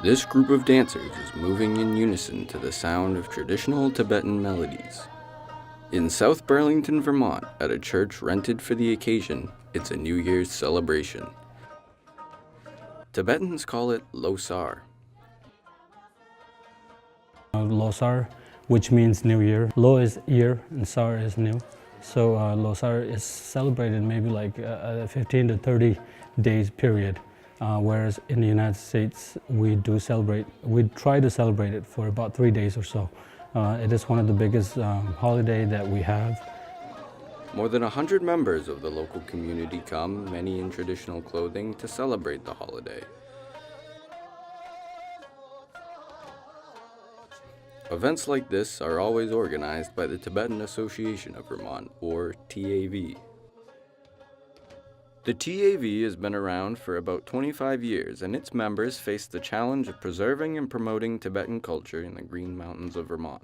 This group of dancers is moving in unison to the sound of traditional Tibetan melodies. In South Burlington, Vermont, at a church rented for the occasion, it's a New Year's celebration. Tibetans call it Losar. Losar, which means New Year. Lo is year and Sar is new. So Losar is celebrated maybe like a 15 to 30 days period. Whereas in the United States, we try to celebrate it for about 3 days or so. It is one of the biggest holiday that we have. More than 100 members of the local community come, many in traditional clothing, to celebrate the holiday. Events like this are always organized by the Tibetan Association of Vermont, or TAV. The TAV has been around for about 25 years, and its members face the challenge of preserving and promoting Tibetan culture in the Green Mountains of Vermont.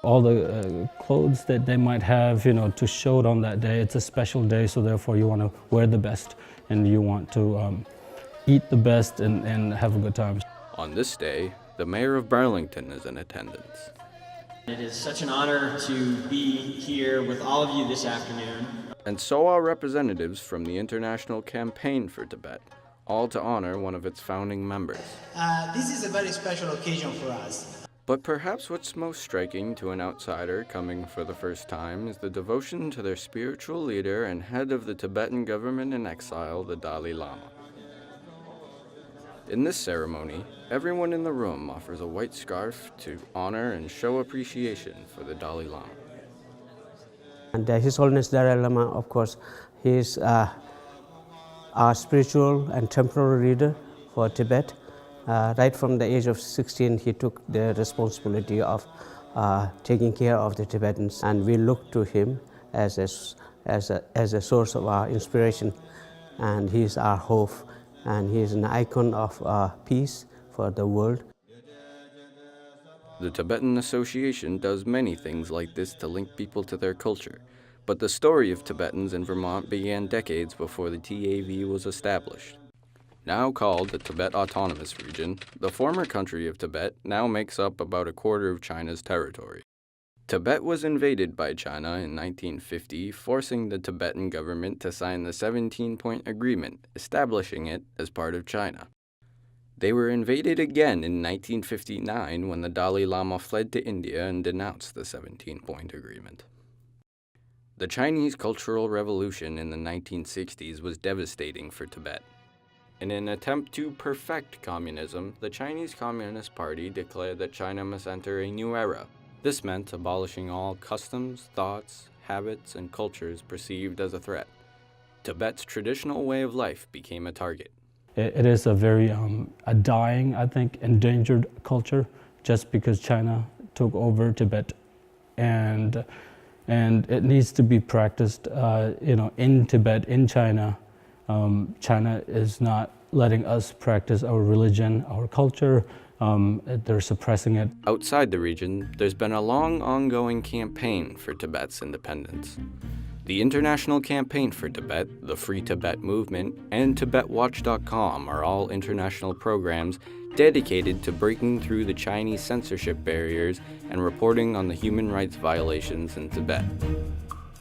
All the clothes that they might have, to show it on that day. It's a special day, so therefore you want to wear the best, and you want to eat the best and have a good time. On this day, the mayor of Burlington is in attendance. It is such an honor to be here with all of you this afternoon. And so are representatives from the International Campaign for Tibet, all to honor one of its founding members. This is a very special occasion for us. But perhaps what's most striking to an outsider coming for the first time is the devotion to their spiritual leader and head of the Tibetan government in exile, the Dalai Lama. In this ceremony, everyone in the room offers a white scarf to honor and show appreciation for the Dalai Lama. And His Holiness Dalai Lama, of course, he is our spiritual and temporal leader for Tibet. Right from the age of 16, he took the responsibility of taking care of the Tibetans, and we look to him as a source of our inspiration, and he is our hope, and he is an icon of peace for the world. The Tibetan Association does many things like this to link people to their culture, but the story of Tibetans in Vermont began decades before the TAV was established. Now called the Tibet Autonomous Region, the former country of Tibet now makes up about a quarter of China's territory. Tibet was invaded by China in 1950, forcing the Tibetan government to sign the 17-point agreement, establishing it as part of China. They were invaded again in 1959 when the Dalai Lama fled to India and denounced the 17-point agreement. The Chinese Cultural Revolution in the 1960s was devastating for Tibet. In an attempt to perfect communism, the Chinese Communist Party declared that China must enter a new era. This meant abolishing all customs, thoughts, habits, and cultures perceived as a threat. Tibet's traditional way of life became a target. It is a very a dying, I think, endangered culture, just because China took over Tibet, and it needs to be practiced, in Tibet, in China. China is not letting us practice our religion, our culture. They're suppressing it. Outside the region, there's been a long, ongoing campaign for Tibet's independence. The International Campaign for Tibet, the Free Tibet Movement, and TibetWatch.com are all international programs dedicated to breaking through the Chinese censorship barriers and reporting on the human rights violations in Tibet.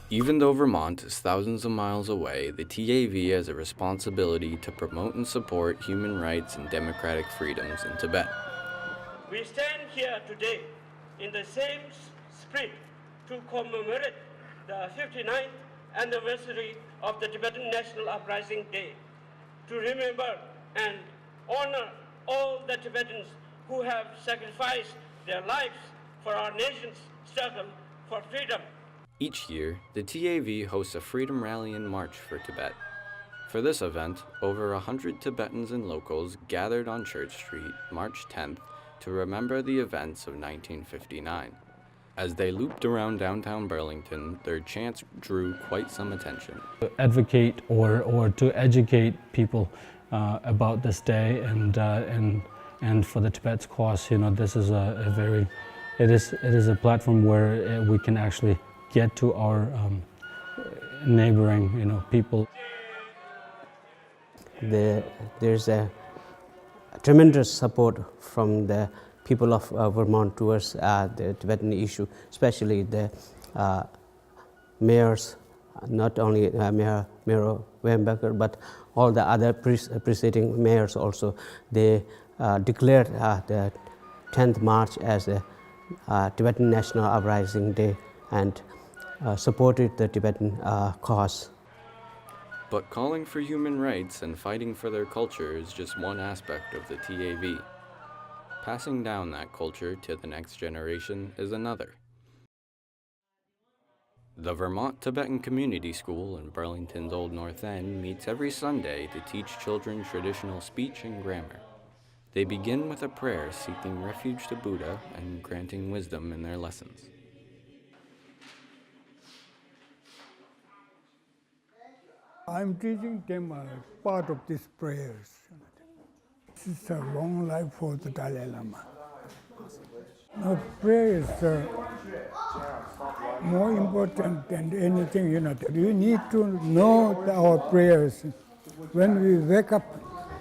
Even though Vermont is thousands of miles away, the TAV has a responsibility to promote and support human rights and democratic freedoms in Tibet. We stand here today in the same spirit to commemorate the 59th anniversary of the Tibetan National Uprising Day, to remember and honor all the Tibetans who have sacrificed their lives for our nation's struggle for freedom. Each year, the TAV hosts a Freedom Rally and March for Tibet. For this event, over 100 Tibetans and locals gathered on Church Street March 10th to remember the events of 1959. As they looped around downtown Burlington, their chants drew quite some attention. To advocate or to educate people about this day, and for the Tibet's cause, this is it is a platform where we can actually get to our neighboring, people. There's a tremendous support from the people of Vermont towards the Tibetan issue, especially the mayors, not only Mayor Weinberger, but all the other preceding mayors also. They declared the 10th March as a Tibetan National Uprising Day and supported the Tibetan cause. But calling for human rights and fighting for their culture is just one aspect of the TAV. Passing down that culture to the next generation is another. The Vermont Tibetan Community School in Burlington's Old North End meets every Sunday to teach children traditional speech and grammar. They begin with a prayer seeking refuge to Buddha and granting wisdom in their lessons. I'm teaching them part of these prayers. This is a long life for the Dalai Lama. Now, prayer is more important than anything, You need to know our prayers. When we wake up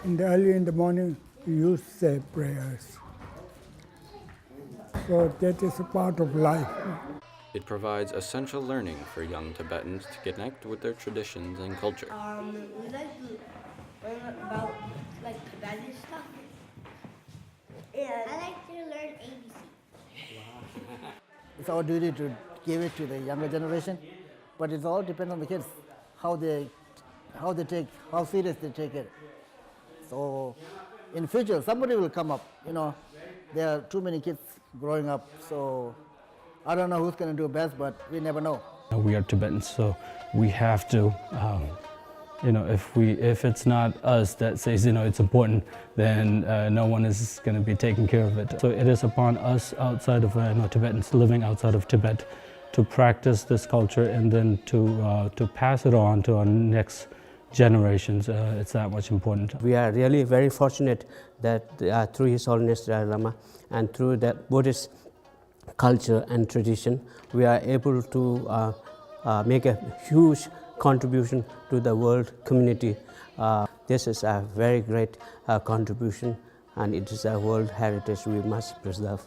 early in the morning, we use the prayers. So that is a part of life. It provides essential learning for young Tibetans to connect with their traditions and culture. We like to learn about Tibetan stuff. And I like to learn ABC. It's our duty to give it to the younger generation, but it all depends on the kids, how serious they take it. So in future, somebody will come up, There are too many kids growing up, so I don't know who's going to do best, but we never know. We are Tibetans, so we have to, if it's not us that says, it's important, then no one is going to be taking care of it. So it is upon us outside of Tibetans living outside of Tibet to practice this culture and then to pass it on to our next generations. It's that much important. We are really very fortunate that through His Holiness Dalai Lama and through the Buddhist culture and tradition, we are able to make a huge contribution to the world community. This is a very great contribution, and it is a world heritage we must preserve.